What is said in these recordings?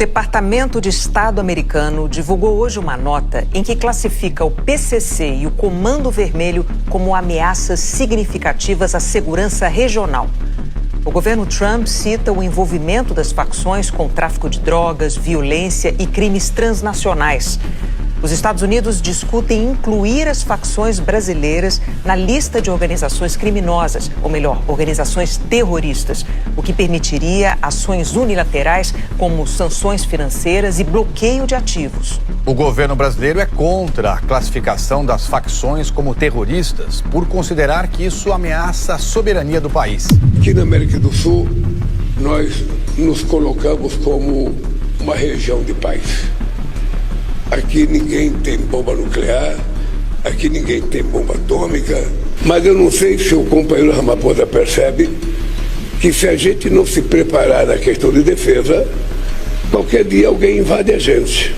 Departamento de Estado americano divulgou hoje uma nota em que classifica o PCC e o Comando Vermelho como ameaças significativas à segurança regional. O governo Trump cita o envolvimento das facções com tráfico de drogas, violência e crimes transnacionais. Os Estados Unidos discutem incluir as facções brasileiras na lista de organizações criminosas, ou melhor, organizações terroristas, o que permitiria ações unilaterais como sanções financeiras e bloqueio de ativos. O governo brasileiro é contra a classificação das facções como terroristas, por considerar que isso ameaça a soberania do país. Aqui na América do Sul, nós nos colocamos como uma região de paz. Aqui ninguém tem bomba nuclear, aqui ninguém tem bomba atômica. Mas eu não sei se o companheiro Ramaphosa percebe que se a gente não se preparar na questão de defesa, qualquer dia alguém invade a gente.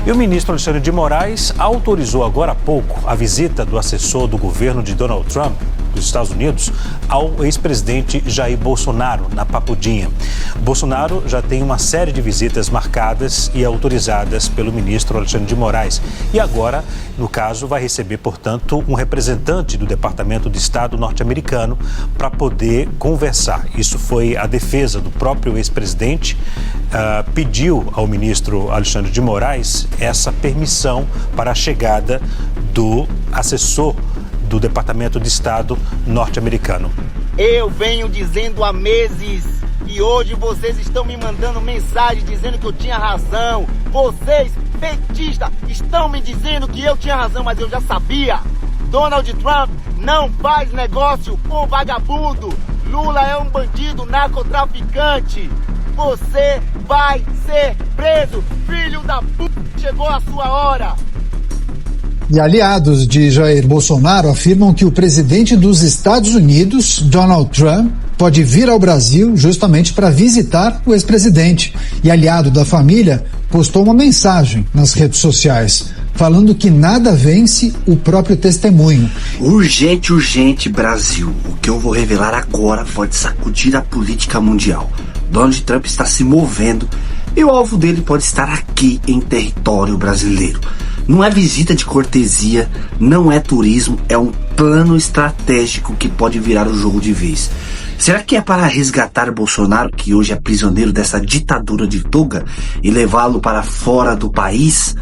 E o ministro Alexandre de Moraes autorizou agora há pouco a visita do assessor do governo de Donald Trump, dos Estados Unidos, ao ex-presidente Jair Bolsonaro, na Papudinha. Bolsonaro já tem uma série de visitas marcadas e autorizadas pelo ministro Alexandre de Moraes. E agora, no caso, vai receber, portanto, um representante do Departamento de Estado norte-americano para poder conversar. Isso foi a defesa do próprio ex-presidente, pediu ao ministro Alexandre de Moraes essa permissão para a chegada do assessor do Departamento de Estado norte-americano. Eu venho dizendo há meses e hoje vocês estão me mandando mensagem dizendo que eu tinha razão. Vocês, petistas, estão me dizendo que eu tinha razão, mas eu já sabia. Donald Trump não faz negócio com vagabundo. Lula é um bandido narcotraficante. Você vai ser preso, filho da puta. Chegou a sua hora. E aliados de Jair Bolsonaro afirmam que o presidente dos Estados Unidos, Donald Trump, pode vir ao Brasil justamente para visitar o ex-presidente. E aliado da família postou uma mensagem nas redes sociais, falando que nada vence o próprio testemunho. Urgente, urgente, Brasil. O que eu vou revelar agora pode sacudir a política mundial. Donald Trump está se movendo e o alvo dele pode estar aqui em território brasileiro. Não é visita de cortesia, não é turismo, é um plano estratégico que pode virar o jogo de vez. Será que é para resgatar Bolsonaro, que hoje é prisioneiro dessa ditadura de toga, e levá-lo para fora do país?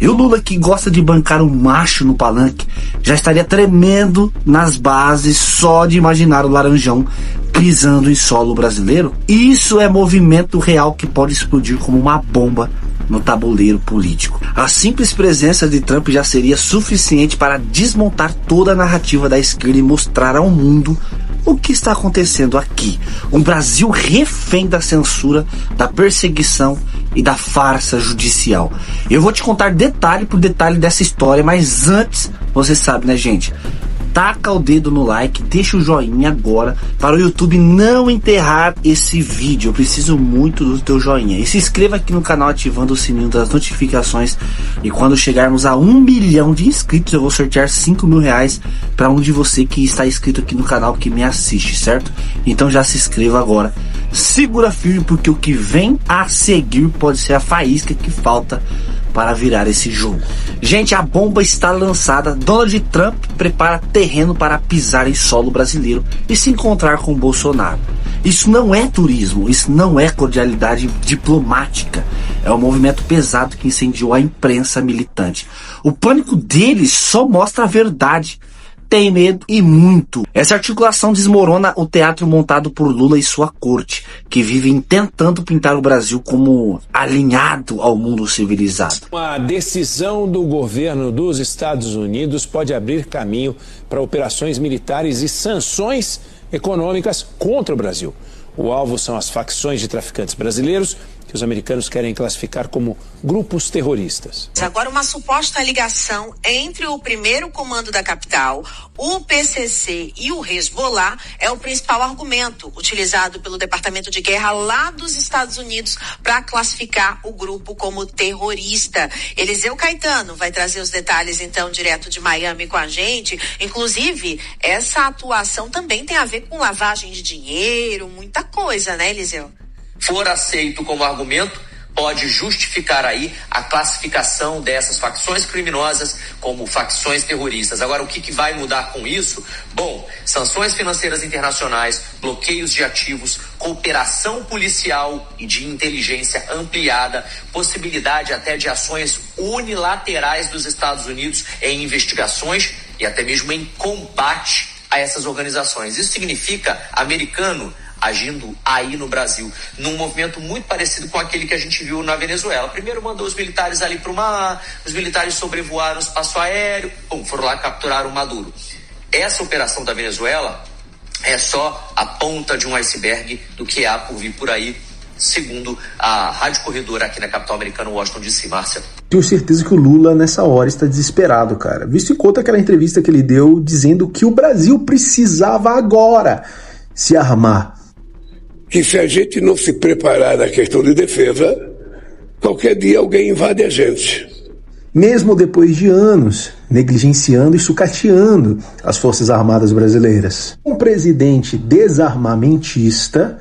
E o Lula, que gosta de bancar um macho no palanque, já estaria tremendo nas bases só de imaginar o Laranjão pisando em solo brasileiro? Isso é movimento real que pode explodir como uma bomba no tabuleiro político. A simples presença de Trump já seria suficiente para desmontar toda a narrativa da esquerda e mostrar ao mundo o que está acontecendo aqui. Um Brasil refém da censura, da perseguição e da farsa judicial. Eu vou te contar detalhe por detalhe dessa história, mas antes, você sabe, né, gente? Taca o dedo no like, deixa o joinha agora para o YouTube não enterrar esse vídeo. Eu preciso muito do teu joinha. E se inscreva aqui no canal ativando o sininho das notificações. E quando chegarmos a 1 milhão de inscritos, eu vou sortear 5 mil reais para um de você que está inscrito aqui no canal, que me assiste, certo? Então já se inscreva agora. Segura firme, porque o que vem a seguir pode ser a faísca que falta para virar esse jogo. Gente, a bomba está lançada. Donald Trump prepara terreno para pisar em solo brasileiro e se encontrar com Bolsonaro. Isso não é turismo, isso não é cordialidade diplomática. É um movimento pesado que incendiou a imprensa militante. O pânico deles só mostra a verdade. Tem medo e muito. Essa articulação desmorona o teatro montado por Lula e sua corte, que vivem tentando pintar o Brasil como alinhado ao mundo civilizado. A decisão do governo dos Estados Unidos pode abrir caminho para operações militares e sanções econômicas contra o Brasil. O alvo são as facções de traficantes brasileiros, que os americanos querem classificar como grupos terroristas. Agora, uma suposta ligação entre o primeiro comando da capital, o PCC e o Hezbollah é o principal argumento utilizado pelo Departamento de Guerra lá dos Estados Unidos para classificar o grupo como terrorista. Eliseu Caetano vai trazer os detalhes, então, direto de Miami com a gente. Inclusive, essa atuação também tem a ver com lavagem de dinheiro, muita coisa, né, Eliseu? For aceito como argumento, pode justificar aí a classificação dessas facções criminosas como facções terroristas. Agora, o que vai mudar com isso? Bom, sanções financeiras internacionais, bloqueios de ativos, cooperação policial e de inteligência ampliada, possibilidade até de ações unilaterais dos Estados Unidos em investigações e até mesmo em combate a essas organizações. Isso significa americano agindo aí no Brasil, num movimento muito parecido com aquele que a gente viu na Venezuela. Primeiro mandou os militares ali para o mar, os militares sobrevoaram o espaço aéreo, foram lá capturar o Maduro. Essa operação da Venezuela é só a ponta de um iceberg do que há por vir por aí, segundo a Rádio Corredor aqui na capital americana, Washington DC. Márcia. Tenho certeza que o Lula nessa hora está desesperado, cara. Visto em conta aquela entrevista que ele deu dizendo que o Brasil precisava agora se armar. Que se a gente não se preparar na questão de defesa, qualquer dia alguém invade a gente. Mesmo depois de anos negligenciando e sucateando as Forças Armadas brasileiras. Um presidente desarmamentista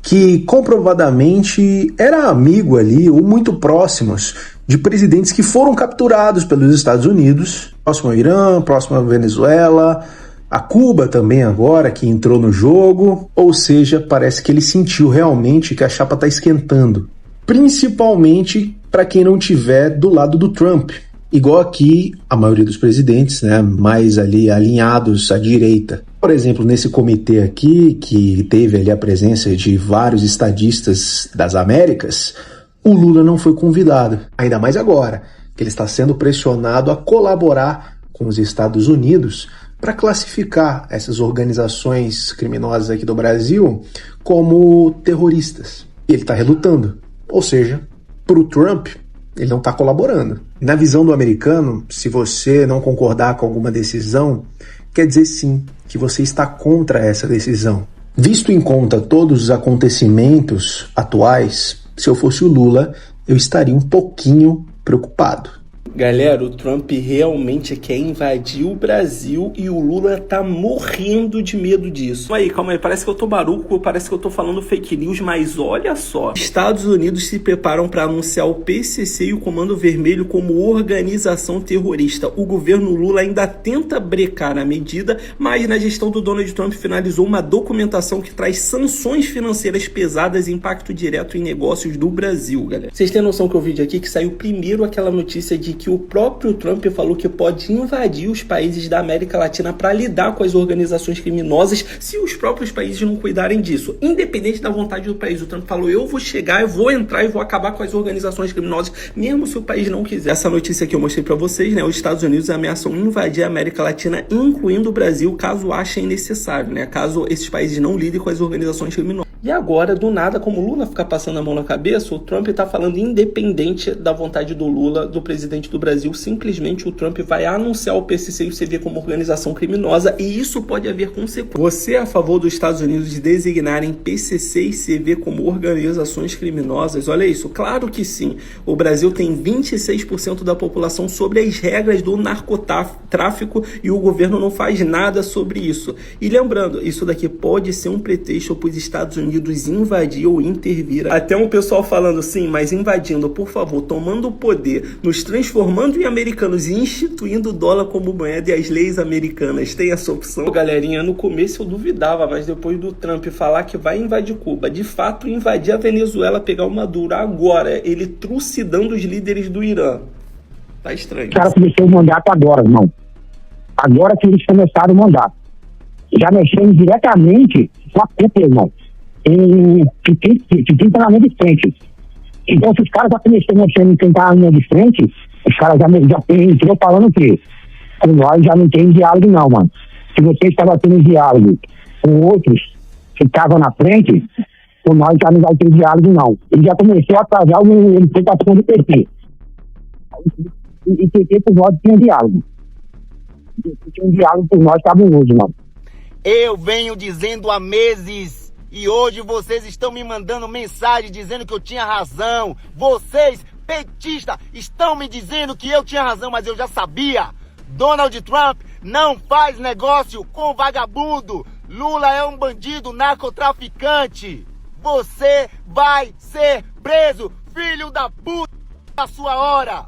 que comprovadamente era amigo ali, ou muito próximos, de presidentes que foram capturados pelos Estados Unidos, próximo ao Irã, próximo à Venezuela, a Cuba também agora, que entrou no jogo. Ou seja, parece que ele sentiu realmente que a chapa está esquentando. Principalmente para quem não estiver do lado do Trump. Igual aqui a maioria dos presidentes, né, mais ali alinhados à direita. Por exemplo, nesse comitê aqui, que teve ali a presença de vários estadistas das Américas, o Lula não foi convidado. Ainda mais agora, que ele está sendo pressionado a colaborar com os Estados Unidos para classificar essas organizações criminosas aqui do Brasil como terroristas. Ele está relutando. Ou seja, para o Trump, ele não está colaborando. Na visão do americano, se você não concordar com alguma decisão, quer dizer sim que você está contra essa decisão. Visto em conta todos os acontecimentos atuais, se eu fosse o Lula, eu estaria um pouquinho preocupado. Galera, o Trump realmente quer invadir o Brasil e o Lula tá morrendo de medo disso. Calma aí, parece que eu tô maluco, parece que eu tô falando fake news, mas olha só. Estados Unidos se preparam para anunciar o PCC e o Comando Vermelho como organização terrorista. O governo Lula ainda tenta brecar a medida, mas na gestão do Donald Trump finalizou uma documentação que traz sanções financeiras pesadas e impacto direto em negócios do Brasil, galera. Vocês têm noção que o vídeo aqui que saiu primeiro aquela notícia de que o próprio Trump falou que pode invadir os países da América Latina para lidar com as organizações criminosas se os próprios países não cuidarem disso. Independente da vontade do país, o Trump falou, eu vou chegar, eu vou entrar e vou acabar com as organizações criminosas, mesmo se o país não quiser. Essa notícia que eu mostrei para vocês, né? Os Estados Unidos ameaçam invadir a América Latina, incluindo o Brasil, caso achem necessário, né? Caso esses países não lidem com as organizações criminosas. E agora, do nada, como o Lula fica passando a mão na cabeça, o Trump está falando independente da vontade do Lula, do presidente do Brasil. Simplesmente o Trump vai anunciar o PCC e o CV como organização criminosa e isso pode haver consequências. Você é a favor dos Estados Unidos de designarem PCC e CV como organizações criminosas? Olha isso, claro que sim. O Brasil tem 26% da população sobre as regras do narcotráfico e o governo não faz nada sobre isso. E lembrando, isso daqui pode ser um pretexto para os Estados Unidos invadir ou intervir. Até um pessoal falando sim, mas invadindo, por favor, tomando o poder, nos transformando em americanos e instituindo o dólar como moeda e as leis americanas. Tem essa opção? Galerinha, no começo eu duvidava, mas depois do Trump falar que vai invadir Cuba, de fato invadir a Venezuela, pegar o Maduro, agora ele trucidando os líderes do Irã. Tá estranho. Os caras começaram o mandato agora, irmão. Agora que eles começaram o mandato. Já mexendo diretamente com a cúpula, irmão. Que tem na linha de frente. Então, se os caras já começaram mexendo em quem tá na linha de frente, os caras já entrou falando que com nós já não tem diálogo não, mano. Se você estava tendo diálogo com outros que estavam na frente, com nós já não vai ter diálogo não. Ele já começou a atrasar a implementação do PT. E PT por nós tinha diálogo. Tinha um diálogo por nós cabuloso, mano. Eu venho dizendo há meses e hoje vocês estão me mandando mensagem dizendo que eu tinha razão. Vocês, petistas, estão me dizendo que eu tinha razão, mas eu já sabia. Donald Trump não faz negócio com vagabundo. Lula é um bandido narcotraficante. Você vai ser preso. filho da puta, a sua hora.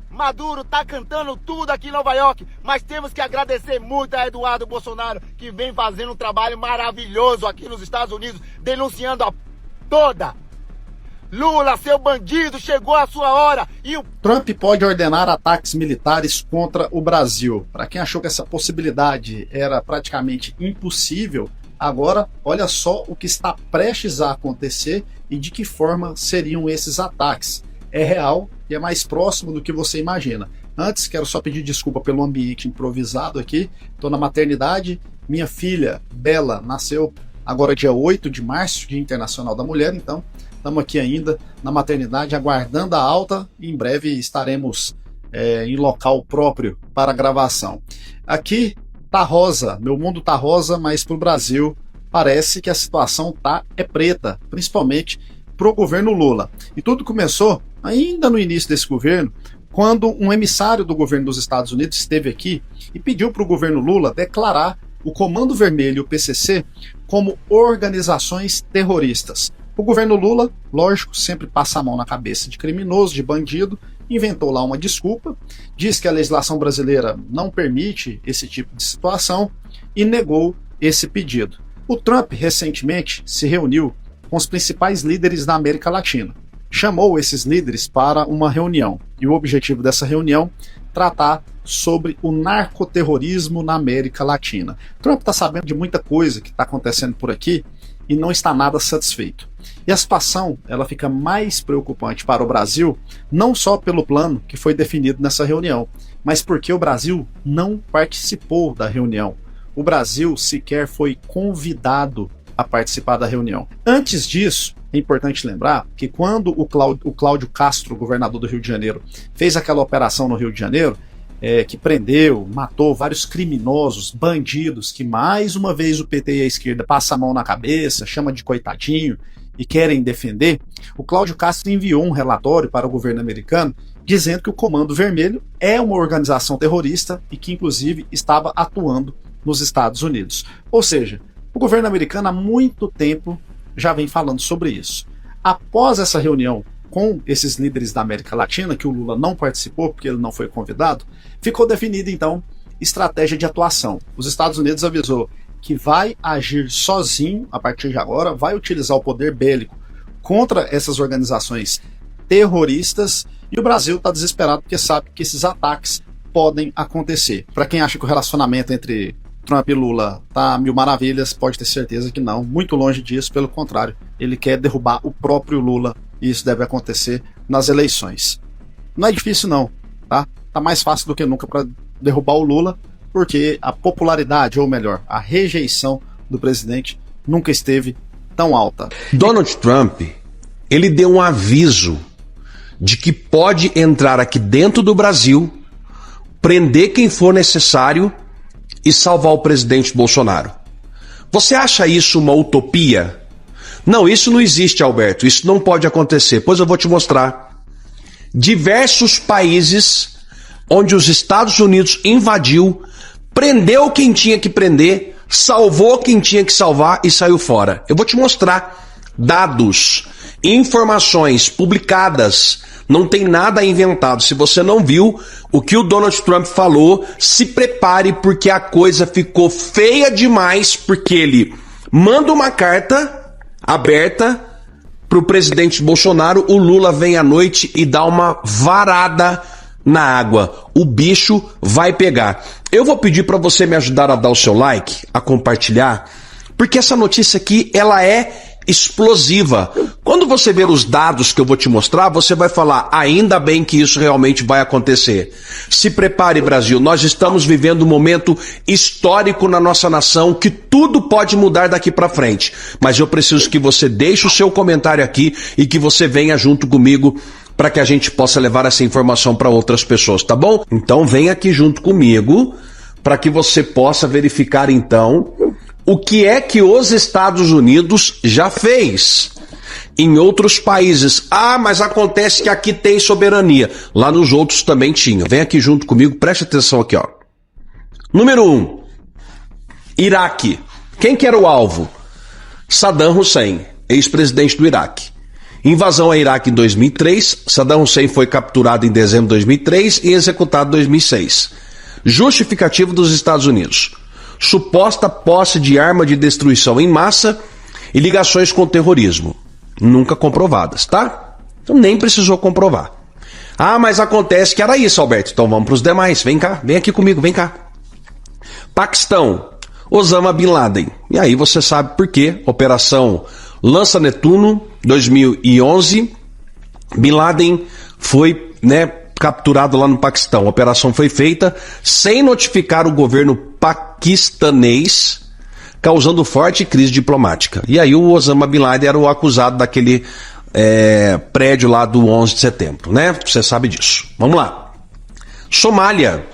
Maduro tá cantando tudo aqui em Nova York, mas temos que agradecer muito a Eduardo Bolsonaro, que vem fazendo um trabalho maravilhoso aqui nos Estados Unidos, denunciando a toda. Lula, seu bandido, chegou a sua hora. E o Trump pode ordenar ataques militares contra o Brasil. Para quem achou que essa possibilidade era praticamente impossível, agora olha só o que está prestes a acontecer e de que forma seriam esses ataques. É real e é mais próximo do que você imagina. Antes, quero só pedir desculpa pelo ambiente improvisado aqui. Estou na maternidade. Minha filha, Bela, nasceu agora dia 8 de março, Dia Internacional da Mulher. Então, estamos aqui ainda na maternidade, aguardando a alta. E em breve estaremos em local próprio para a gravação. Aqui tá rosa, meu mundo tá rosa, mas para o Brasil parece que a situação é preta, principalmente para o governo Lula. E tudo começou ainda no início desse governo, quando um emissário do governo dos Estados Unidos esteve aqui e pediu para o governo Lula declarar o Comando Vermelho e o PCC como organizações terroristas. O governo Lula, lógico, sempre passa a mão na cabeça de criminoso, de bandido, inventou lá uma desculpa, diz que a legislação brasileira não permite esse tipo de situação e negou esse pedido. O Trump recentemente se reuniu com os principais líderes da América Latina. Chamou esses líderes para uma reunião e o objetivo dessa reunião tratar sobre o narcoterrorismo na América Latina. Trump está sabendo de muita coisa que está acontecendo por aqui e não está nada satisfeito. E a situação ela fica mais preocupante para o Brasil, não só pelo plano que foi definido nessa reunião, mas porque o Brasil não participou da reunião. O Brasil sequer foi convidado a participar da reunião. Antes disso, é importante lembrar que quando o Cláudio Castro, governador do Rio de Janeiro, fez aquela operação no Rio de Janeiro, que prendeu, matou vários criminosos, bandidos, que mais uma vez o PT e a esquerda passa a mão na cabeça, chama de coitadinho e querem defender, o Cláudio Castro enviou um relatório para o governo americano dizendo que o Comando Vermelho é uma organização terrorista e que inclusive estava atuando nos Estados Unidos. Ou seja, o governo americano há muito tempo já vem falando sobre isso. Após essa reunião com esses líderes da América Latina, que o Lula não participou porque ele não foi convidado, ficou definida então estratégia de atuação. Os Estados Unidos avisou que vai agir sozinho a partir de agora, vai utilizar o poder bélico contra essas organizações terroristas e o Brasil está desesperado porque sabe que esses ataques podem acontecer. Para quem acha que o relacionamento entre Trump e Lula tá mil maravilhas, pode ter certeza que não, muito longe disso, pelo contrário, ele quer derrubar o próprio Lula e isso deve acontecer nas eleições. Não é difícil não, tá? Tá mais fácil do que nunca para derrubar o Lula, porque a popularidade, ou melhor, a rejeição do presidente nunca esteve tão alta. Donald Trump, ele deu um aviso de que pode entrar aqui dentro do Brasil, prender quem for necessário e salvar o presidente Bolsonaro. Você acha isso uma utopia? Não, isso não existe, Alberto. Isso não pode acontecer. Pois eu vou te mostrar. Diversos países onde os Estados Unidos invadiu, prendeu quem tinha que prender, salvou quem tinha que salvar e saiu fora. Eu vou te mostrar dados, informações publicadas. Não tem nada inventado. Se você não viu o que o Donald Trump falou, se prepare porque a coisa ficou feia demais, porque ele manda uma carta aberta para o presidente Bolsonaro, o Lula vem à noite e dá uma varada na água. O bicho vai pegar. Eu vou pedir para você me ajudar a dar o seu like, a compartilhar, porque essa notícia aqui, ela é explosiva. Quando você ver os dados que eu vou te mostrar, você vai falar, ainda bem que isso realmente vai acontecer. Se prepare, Brasil, nós estamos vivendo um momento histórico na nossa nação, que tudo pode mudar daqui para frente. Mas eu preciso que você deixe o seu comentário aqui e que você venha junto comigo para que a gente possa levar essa informação para outras pessoas, tá bom? Então vem aqui junto comigo para que você possa verificar então o que é que os Estados Unidos já fez em outros países. Ah, mas acontece que aqui tem soberania. Lá nos outros também tinha. Vem aqui junto comigo, preste atenção aqui, ó. Número 1. Iraque. Quem que era o alvo? Saddam Hussein, ex-presidente do Iraque. Invasão ao Iraque em 2003, Saddam Hussein foi capturado em dezembro de 2003 e executado em 2006. Justificativo dos Estados Unidos: suposta posse de arma de destruição em massa e ligações com o terrorismo. Nunca comprovadas, tá? Então nem precisou comprovar. Ah, mas acontece que era isso, Alberto. Então vamos para os demais. Vem cá, vem aqui comigo, vem cá. Paquistão, Osama Bin Laden. E aí você sabe por quê. Operação Lança Netuno, 2011. Bin Laden foi, capturado lá no Paquistão. A operação foi feita sem notificar o governo paquistanês, causando forte crise diplomática. E aí o Osama Bin Laden era o acusado daquele prédio lá do 11 de setembro, né? Você sabe disso. Vamos lá. Somália.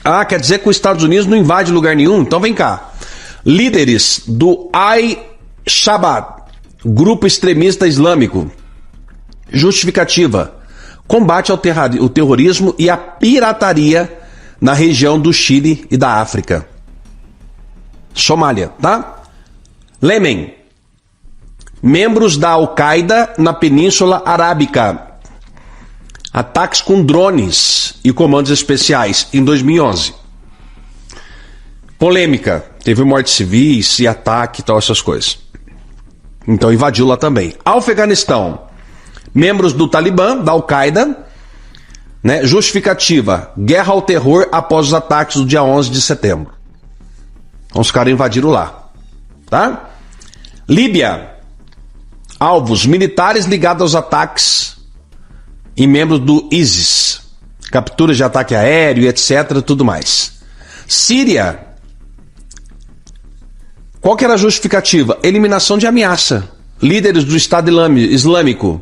Ah, quer dizer que os Estados Unidos não invade lugar nenhum? Então vem cá. Líderes do Al-Shabaab, grupo extremista islâmico. Justificativa: combate ao terrorismo e à pirataria na região do Chile e da África. Somália, tá? Iêmen. Membros da Al-Qaeda na Península Arábica. Ataques com drones e comandos especiais em 2011. Polêmica. Teve mortes civis e ataque e tal, essas coisas. Então invadiu lá também. Afeganistão. Membros do Talibã, da Al-Qaeda. Justificativa: guerra ao terror após os ataques do dia 11 de setembro. Então os caras invadiram lá. Tá? Líbia. Alvos militares ligados aos ataques e membros do ISIS. Captura de ataque aéreo, etc. Tudo mais. Síria. Qual que era a justificativa? Eliminação de ameaça. Líderes do Estado Islâmico.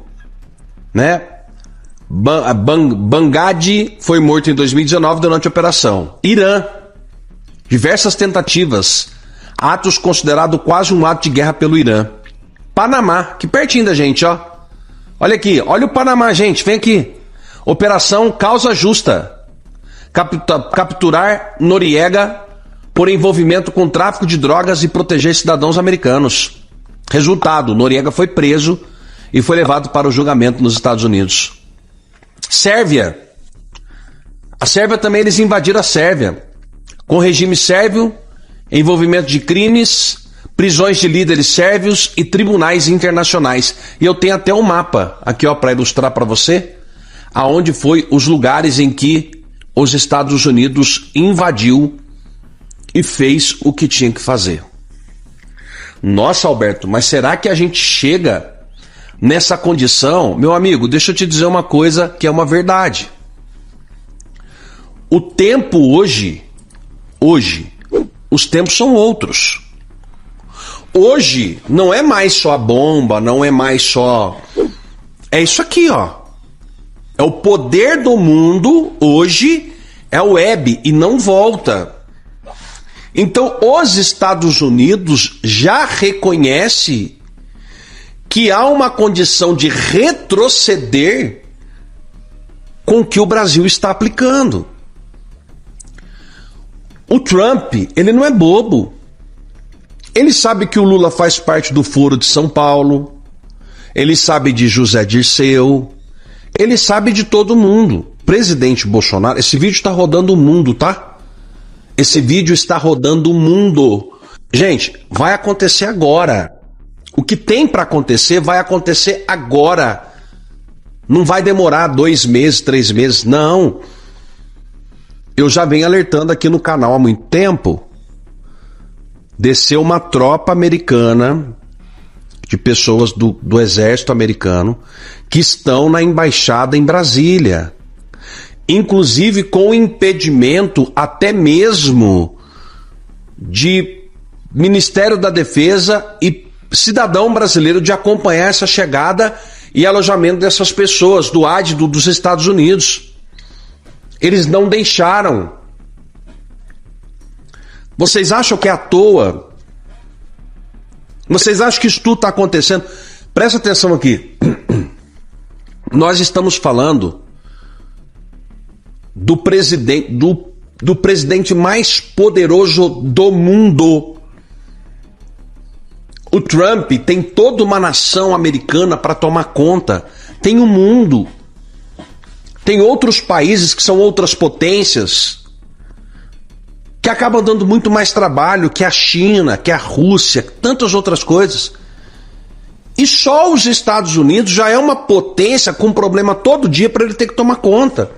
Baghdadi foi morto em 2019 durante a operação. Irã. Diversas tentativas. Atos considerados quase um ato de guerra pelo Irã. Panamá, que pertinho da gente, ó. Olha aqui, olha o Panamá, gente, vem aqui. Operação Causa Justa. Capturar Noriega por envolvimento com tráfico de drogas e proteger cidadãos americanos. Resultado: Noriega foi preso e foi levado para o julgamento nos Estados Unidos. Sérvia. A Sérvia também, eles invadiram a Sérvia. Com o regime sérvio, envolvimento de crimes, prisões de líderes sérvios e tribunais internacionais. E eu tenho até um mapa aqui, ó, para ilustrar para você aonde foi os lugares em que os Estados Unidos invadiu e fez o que tinha que fazer. Nossa, Alberto, mas será que a gente chega nessa condição? Meu amigo, deixa eu te dizer uma coisa que é uma verdade. O tempo hoje, os tempos são outros. Hoje não é mais só a bomba, não é mais só... É isso aqui, ó. É o poder do mundo hoje, é o web e não volta. Então os Estados Unidos já reconhece que há uma condição de retroceder com o que o Brasil está aplicando. O Trump, ele não é bobo. Ele sabe que o Lula faz parte do Foro de São Paulo. Ele sabe de José Dirceu. Ele sabe de todo mundo. Presidente Bolsonaro, esse vídeo está rodando o mundo, tá? Esse vídeo está rodando o mundo. Gente, vai acontecer agora. O que tem para acontecer vai acontecer agora. Não vai demorar 2 meses, 3 meses, não. Eu já venho alertando aqui no canal há muito tempo. Desceu uma tropa americana, de pessoas do exército americano, que estão na embaixada em Brasília. Inclusive com impedimento até mesmo de Ministério da Defesa e cidadão brasileiro de acompanhar essa chegada e alojamento dessas pessoas do AD dos Estados Unidos. Eles não deixaram. Vocês acham que é à toa? Vocês acham que isso tudo está acontecendo? Presta atenção aqui. Nós estamos falando do presidente mais poderoso do mundo. O Trump tem toda uma nação americana para tomar conta. Tem o mundo. Tem outros países que são outras potências que acabam dando muito mais trabalho que a China, que a Rússia, tantas outras coisas. E só os Estados Unidos já é uma potência com problema todo dia para ele ter que tomar conta.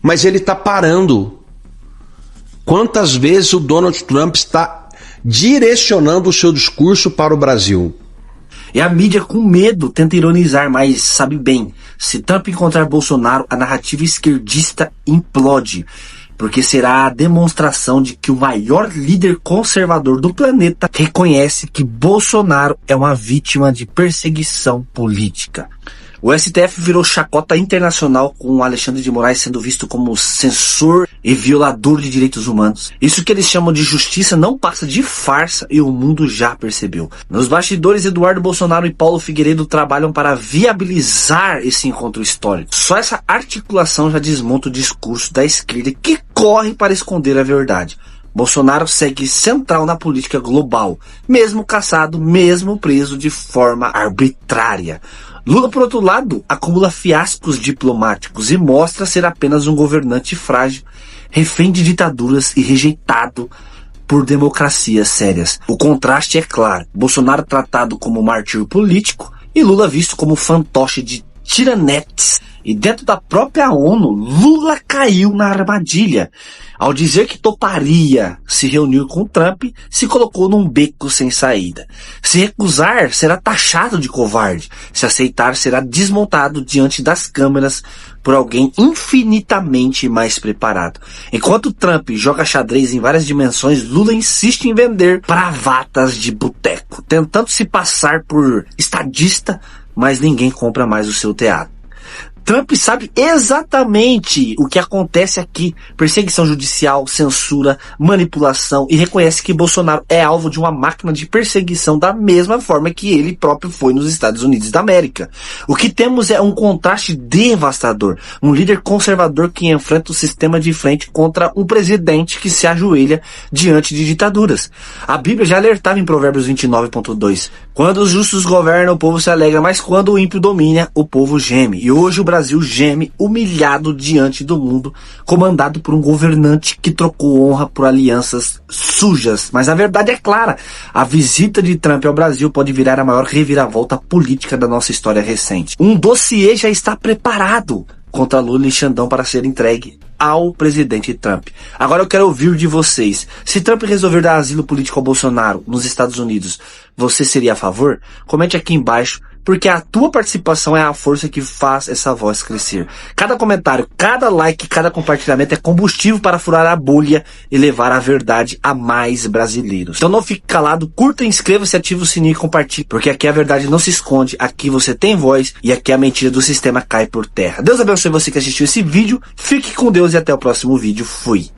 Mas ele está parando. Quantas vezes o Donald Trump está direcionando o seu discurso para o Brasil? E a mídia, com medo, tenta ironizar, mas sabe bem, se Trump encontrar Bolsonaro, a narrativa esquerdista implode, porque será a demonstração de que o maior líder conservador do planeta reconhece que Bolsonaro é uma vítima de perseguição política. O STF virou chacota internacional, com Alexandre de Moraes sendo visto como censor e violador de direitos humanos. Isso que eles chamam de justiça não passa de farsa e o mundo já percebeu. Nos bastidores, Eduardo Bolsonaro e Paulo Figueiredo trabalham para viabilizar esse encontro histórico. Só essa articulação já desmonta o discurso da esquerda que corre para esconder a verdade. Bolsonaro segue central na política global, mesmo caçado, mesmo preso de forma arbitrária. Lula, por outro lado, acumula fiascos diplomáticos e mostra ser apenas um governante frágil, refém de ditaduras e rejeitado por democracias sérias. O contraste é claro. Bolsonaro tratado como mártir político e Lula visto como fantoche de tiranetes. E dentro da própria ONU, Lula caiu na armadilha. Ao dizer que toparia se reunir com Trump, se colocou num beco sem saída. Se recusar, será taxado de covarde. Se aceitar, será desmontado diante das câmeras por alguém infinitamente mais preparado. Enquanto Trump joga xadrez em várias dimensões, Lula insiste em vender bravatas de boteco, tentando se passar por estadista, mas ninguém compra mais o seu teatro. Trump sabe exatamente o que acontece aqui. Perseguição judicial, censura, manipulação, e reconhece que Bolsonaro é alvo de uma máquina de perseguição da mesma forma que ele próprio foi nos Estados Unidos da América. O que temos é um contraste devastador. Um líder conservador que enfrenta o sistema de frente contra um presidente que se ajoelha diante de ditaduras. A Bíblia já alertava em Provérbios 29.2. Quando os justos governam, o povo se alegra, mas quando o ímpio domina, o povo geme. E hoje o Brasil geme humilhado diante do mundo, comandado por um governante que trocou honra por alianças sujas. Mas a verdade é clara, a visita de Trump ao Brasil pode virar a maior reviravolta política da nossa história recente. Um dossiê já está preparado contra Lula e Xandão para ser entregue ao presidente Trump. Agora eu quero ouvir de vocês. Se Trump resolver dar asilo político ao Bolsonaro nos Estados Unidos, você seria a favor? Comente aqui embaixo, porque a tua participação é a força que faz essa voz crescer. Cada comentário, cada like, cada compartilhamento é combustível para furar a bolha e levar a verdade a mais brasileiros. Então não fique calado, curta, inscreva-se, ative o sininho e compartilhe, porque aqui a verdade não se esconde, aqui você tem voz e aqui a mentira do sistema cai por terra. Deus abençoe você que assistiu esse vídeo, fique com Deus e até o próximo vídeo. Fui!